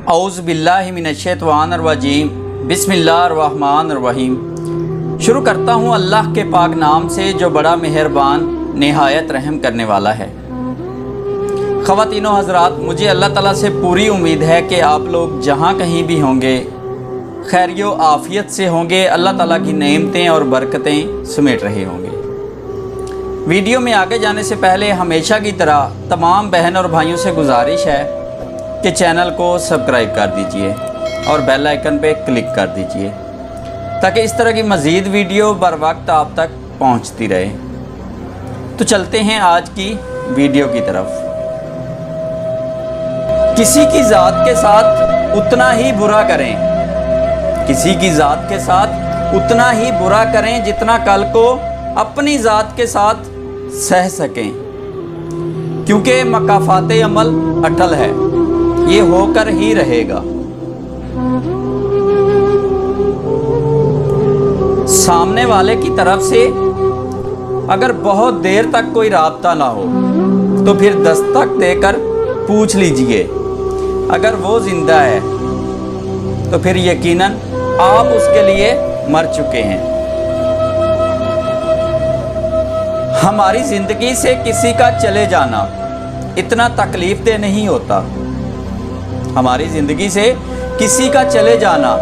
اعوذ باللہ من الشیطان الرجیم بسم اللہ الرحمن الرحیم۔ شروع کرتا ہوں اللہ کے پاک نام سے جو بڑا مہربان نہایت رحم کرنے والا ہے۔ خواتین و حضرات، مجھے اللہ تعالیٰ سے پوری امید ہے کہ آپ لوگ جہاں کہیں بھی ہوں گے خیر و عافیت سے ہوں گے، اللہ تعالیٰ کی نعمتیں اور برکتیں سمیٹ رہے ہوں گے۔ ویڈیو میں آگے جانے سے پہلے ہمیشہ کی طرح تمام بہن اور بھائیوں سے گزارش ہے کہ چینل کو سبسکرائب کر دیجئے اور بیل آئیکن پہ کلک کر دیجئے تاکہ اس طرح کی مزید ویڈیو بر وقت آپ تک پہنچتی رہے۔ تو چلتے ہیں آج کی ویڈیو کی طرف۔ کسی کی ذات کے ساتھ اتنا ہی برا کریں، کسی کی ذات کے ساتھ اتنا ہی برا کریں جتنا کل کو اپنی ذات کے ساتھ سہ سکیں، کیونکہ مکافات عمل اٹل ہے، یہ ہو کر ہی رہے گا۔ سامنے والے کی طرف سے اگر بہت دیر تک کوئی رابطہ نہ ہو تو پھر دستک دے کر پوچھ لیجئے، اگر وہ زندہ ہے تو پھر یقیناً آپ اس کے لیے مر چکے ہیں۔ ہماری زندگی سے کسی کا چلے جانا اتنا تکلیف دہ نہیں ہوتا، ہماری زندگی سے کسی کا چلے جانا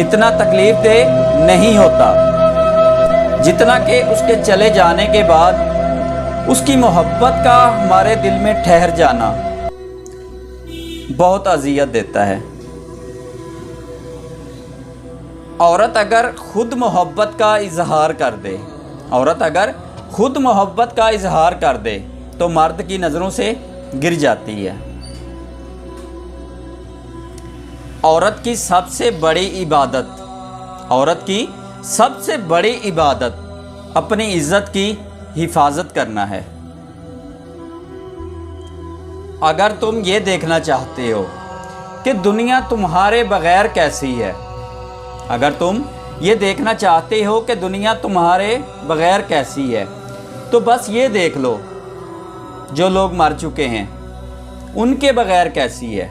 اتنا تکلیف دہ نہیں ہوتا جتنا کہ اس کے چلے جانے کے بعد اس کی محبت کا ہمارے دل میں ٹھہر جانا بہت اذیت دیتا ہے۔ عورت اگر خود محبت کا اظہار کر دے، عورت اگر خود محبت کا اظہار کر دے تو مرد کی نظروں سے گر جاتی ہے۔ عورت کی سب سے بڑی عبادت، عورت کی سب سے بڑی عبادت اپنی عزت کی حفاظت کرنا ہے۔ اگر تم یہ دیکھنا چاہتے ہو کہ دنیا تمہارے بغیر کیسی ہے، اگر تم یہ دیکھنا چاہتے ہو کہ دنیا تمہارے بغیر کیسی ہے تو بس یہ دیکھ لو جو لوگ مر چکے ہیں ان کے بغیر کیسی ہے۔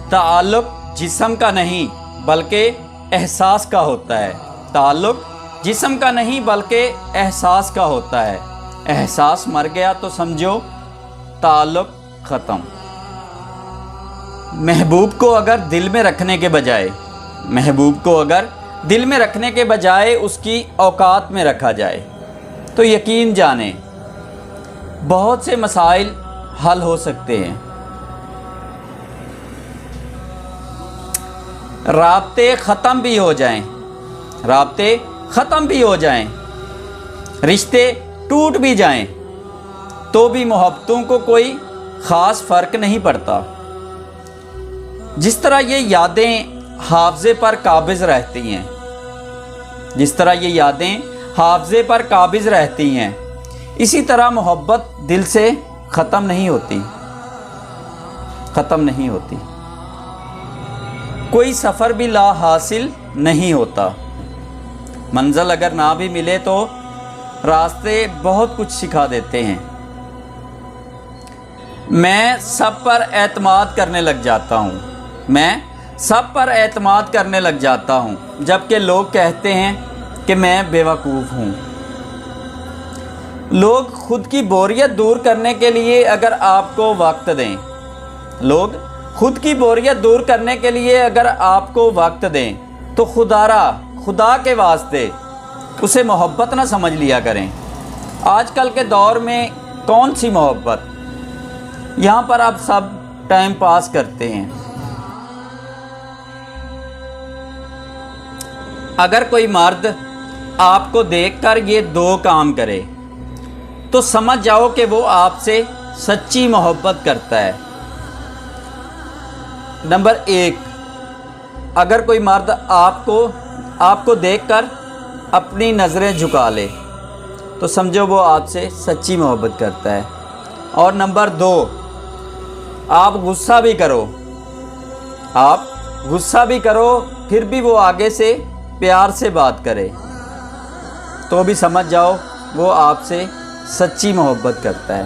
تعلق جسم کا نہیں بلکہ احساس کا ہوتا ہے، تعلق جسم کا نہیں بلکہ احساس کا ہوتا ہے۔ احساس مر گیا تو سمجھو تعلق ختم۔ محبوب کو اگر دل میں رکھنے کے بجائے، محبوب کو اگر دل میں رکھنے کے بجائے اس کی اوقات میں رکھا جائے تو یقین جانیں بہت سے مسائل حل ہو سکتے ہیں۔ رابطے ختم بھی ہو جائیں، رابطے ختم بھی ہو جائیں، رشتے ٹوٹ بھی جائیں تو بھی محبتوں کو کوئی خاص فرق نہیں پڑتا۔ جس طرح یہ یادیں حافظے پر قابض رہتی ہیں، جس طرح یہ یادیں حافظے پر قابض رہتی ہیں، اسی طرح محبت دل سے ختم نہیں ہوتی، ختم نہیں ہوتی۔ کوئی سفر بھی لا حاصل نہیں ہوتا، منزل اگر نہ بھی ملے تو راستے بہت کچھ سکھا دیتے ہیں۔ میں سب پر اعتماد کرنے لگ جاتا ہوں، میں سب پر اعتماد کرنے لگ جاتا ہوں جبکہ لوگ کہتے ہیں کہ میں بیوقوف ہوں۔ لوگ خود کی بوریت دور کرنے کے لیے اگر آپ کو وقت دیں، لوگ خود کی بوریت دور کرنے کے لیے اگر آپ کو وقت دیں تو خدا کے واسطے اسے محبت نہ سمجھ لیا کریں۔ آج کل کے دور میں کون سی محبت، یہاں پر آپ سب ٹائم پاس کرتے ہیں۔ اگر کوئی مرد آپ کو دیکھ کر یہ دو کام کرے تو سمجھ جاؤ کہ وہ آپ سے سچی محبت کرتا ہے۔ نمبر 1، اگر کوئی مرد آپ کو دیکھ کر اپنی نظریں جھکا لے تو سمجھو وہ آپ سے سچی محبت کرتا ہے۔ اور نمبر 2، آپ غصہ بھی کرو، آپ غصہ بھی کرو پھر بھی وہ آگے سے پیار سے بات کرے تو بھی سمجھ جاؤ وہ آپ سے سچی محبت کرتا ہے۔